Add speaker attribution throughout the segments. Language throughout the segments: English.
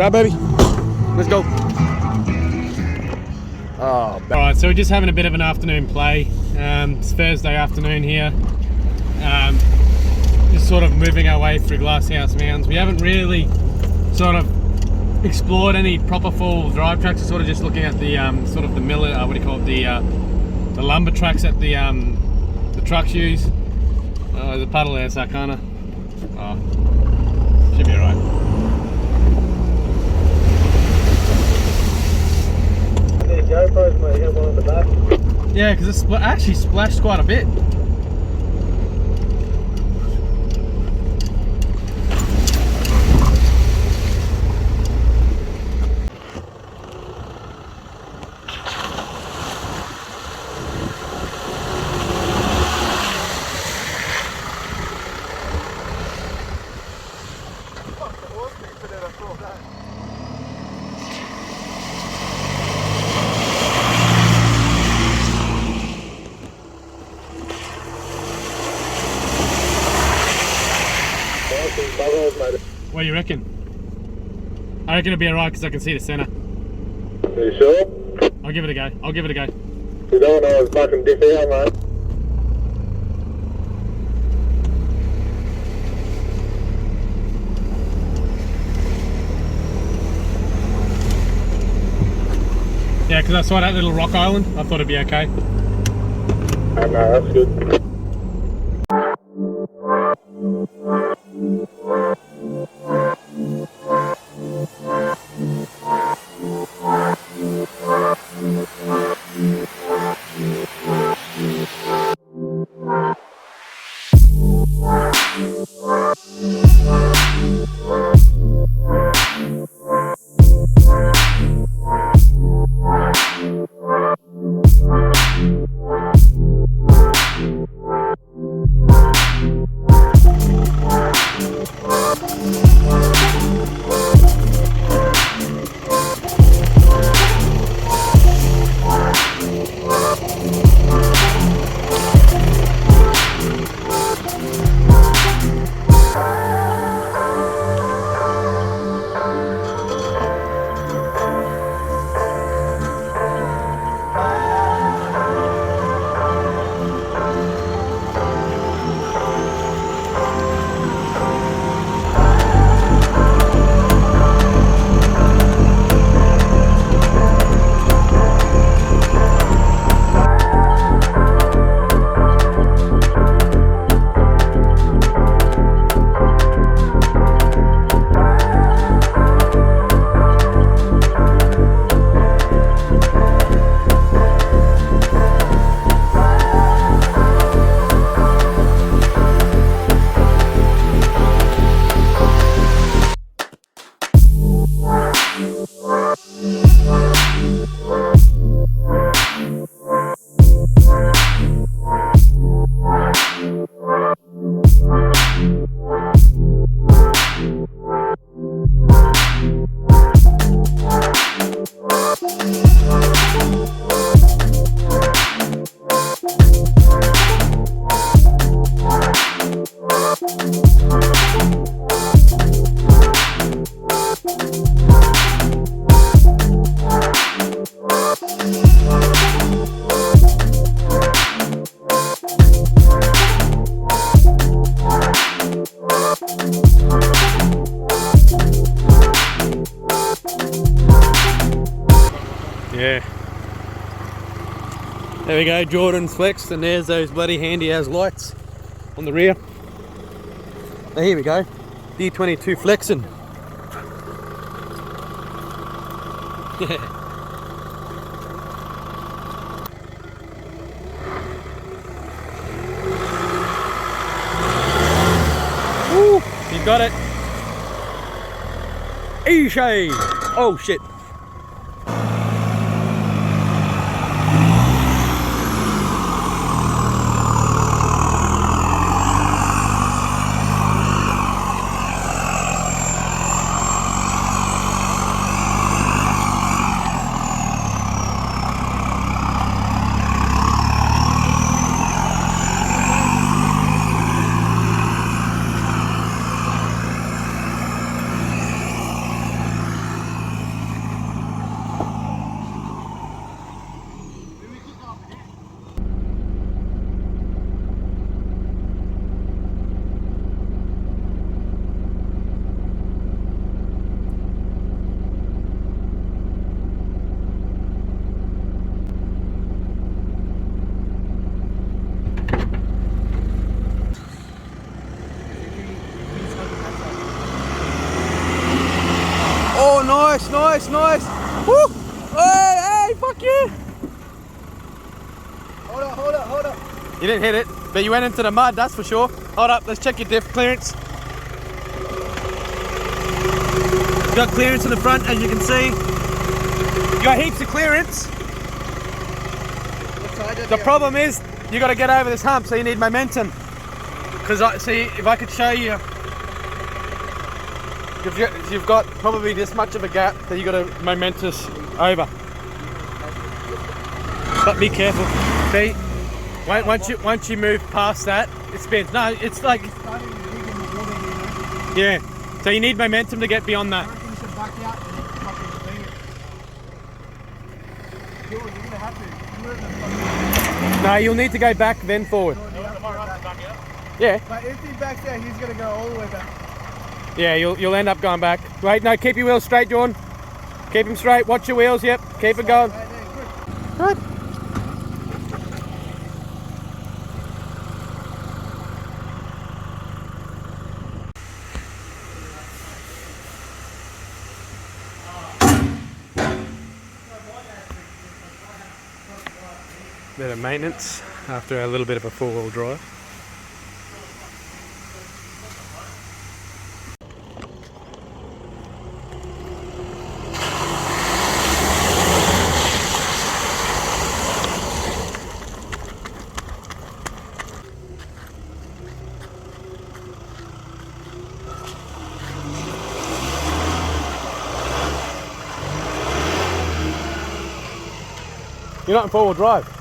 Speaker 1: Go, baby. Let's go. Oh,
Speaker 2: alright, so we're just having a bit of an afternoon play. It's Thursday afternoon here. Just sort of moving our way through Glasshouse Mounds. We haven't really sort of explored any proper full drive tracks. We're sort of just looking at the sort of the miller, what do you call it, the lumber tracks that the trucks use. Oh, there's a puddle there, so I kinda, should be alright.
Speaker 3: GoPros, mate, you have one on the back.
Speaker 2: Yeah, because it actually splashed quite a bit. What do you reckon? I reckon it'll be alright because I can see the centre.
Speaker 3: Are you sure?
Speaker 2: I'll give it a go. I'll give it a go.
Speaker 3: You don't know it's fucking diff out, mate.
Speaker 2: Yeah, because I saw that little rock island. I thought it'd be okay.
Speaker 3: No, that's good.
Speaker 2: Yeah. There we go, Jordan's flexed, and there's those bloody handy as lights on the rear. Now here we go, D22 flexing. Yeah. Woo, you got it. Easy. Oh shit. didn't hit it, but you went into the mud, that's for sure. Hold up, let's check your diff clearance. You got clearance in the front, as you can see. You got heaps of clearance. The problem is, you got to get over this hump, so you need momentum. Because see, if I could show you, you've got probably this much of a gap that you got to momentous over. But be careful. See, once you move past that, it spins. No, it's like, yeah. So you need momentum to get beyond that. No, you'll need to go back then forward. Yeah.
Speaker 3: But if he backs out, he's going to go all the way back.
Speaker 2: Yeah, you'll end up going back. Wait, no, keep your wheels straight, Jordan. Keep them straight. Watch your wheels. Yep. Keep it going. Right. Bit of maintenance after a little bit of a four-wheel drive. You're not in four-wheel drive.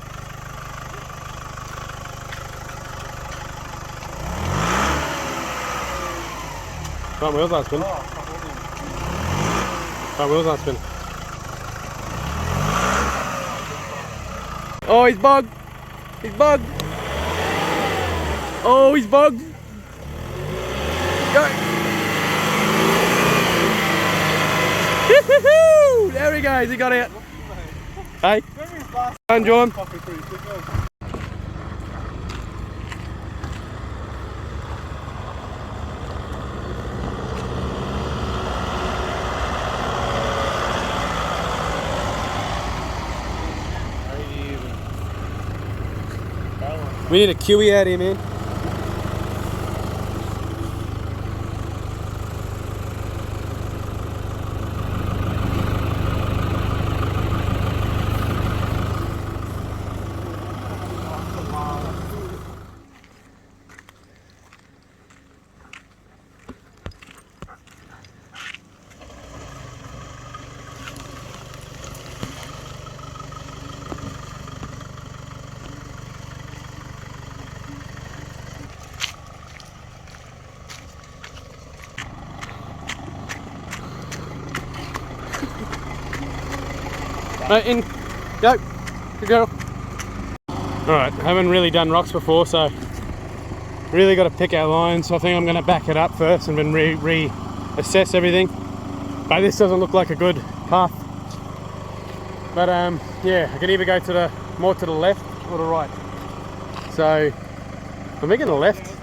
Speaker 2: Front wheels aren't spinning. Front wheels aren't spinning. Oh, he's bugged. He's bugged. Oh, he's bugged. Go. There he goes. He got out. Hey. Come on, John. We need a Kiwi out here, man. Right, in, go, good girl. Alright, haven't really done rocks before, so really got to pick our lines. So I think I'm going to back it up first and then reassess everything. But this doesn't look like a good path. But yeah, I can either go to the more to the left or the right. So I'm thinking the left.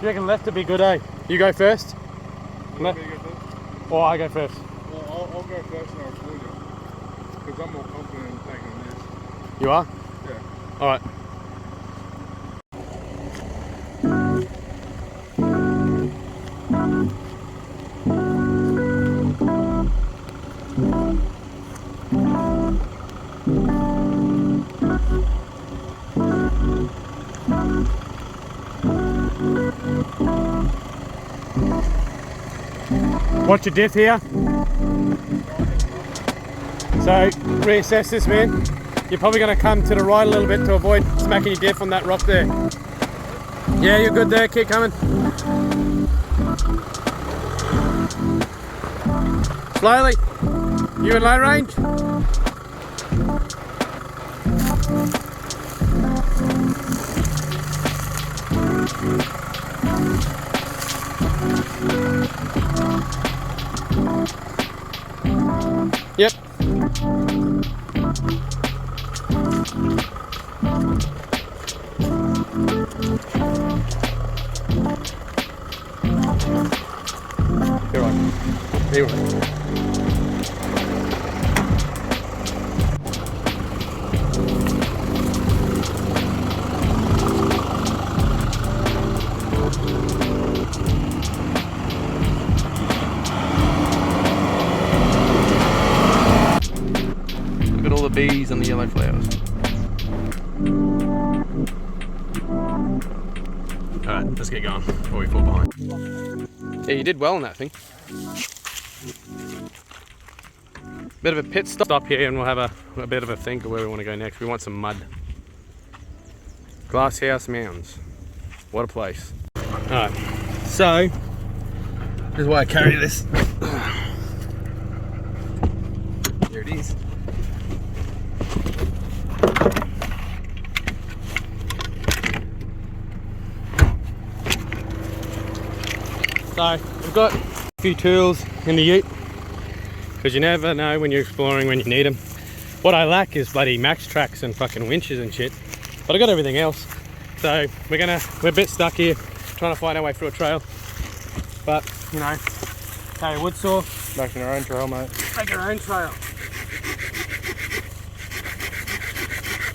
Speaker 2: You reckon left would be good, eh? You go first? Left? Or I go first?
Speaker 4: Well, I'll go first and I'll call you. Because I'm more confident in taking this.
Speaker 2: You are?
Speaker 4: Yeah.
Speaker 2: Alright. Watch your diff here. So reassess this, man. You're probably going to come to the right a little bit to avoid smacking your diff on that rock there. Yeah, you're good there. Keep coming. Slowly. You in low range? Yep. You're right. You're right.
Speaker 1: bees and the yellow flowers.
Speaker 2: Alright, let's get going before we fall behind. Yeah, you did well on that thing. Bit of a pit stop here and we'll have a bit of a think of where we want to go next. We want some mud. Glasshouse Mounds. What a place. Alright, so this is why I carry this. Here it is. So we've got a few tools in the ute because you never know when you're exploring when you need them. What I lack is bloody max tracks and fucking winches and shit, but I got everything else. So we're a bit stuck here trying to find our way through a trail, but you know, carry a wood saw,
Speaker 4: Making our own trail, mate.
Speaker 2: make our own trail.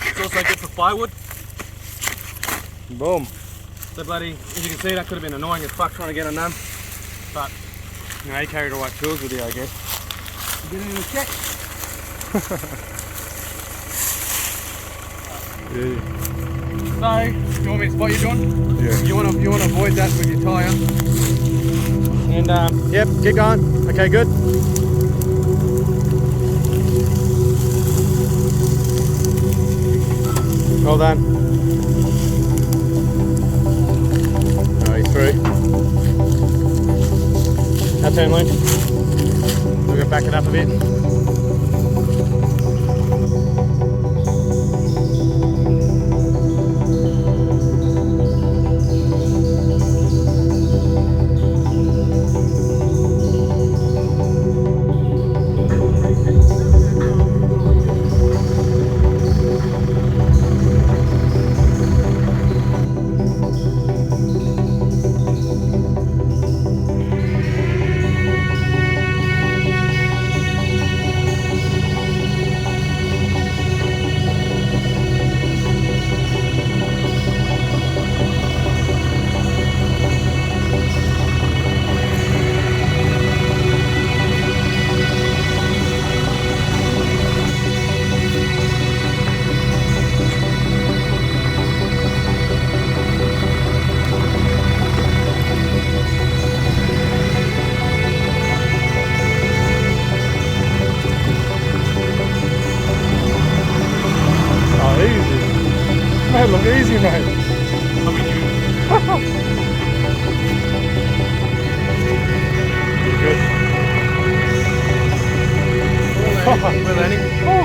Speaker 2: It's also good for firewood.
Speaker 4: Boom.
Speaker 2: So bloody, as you can see, that could have been annoying as fuck trying to get undone. But, you know, you carried the right tools with you, I guess. Get in and check.
Speaker 4: Yeah.
Speaker 2: So, you want me to spot you, John?
Speaker 4: Yeah.
Speaker 2: You want to avoid that with your tyre. And, yep, get going. Okay, good. Well done. Through. Now turn, Luke. We're going to back it up a bit.
Speaker 4: Mate, look easy, mate.
Speaker 2: How we do?
Speaker 4: Good.
Speaker 2: We're landing.
Speaker 4: Oh,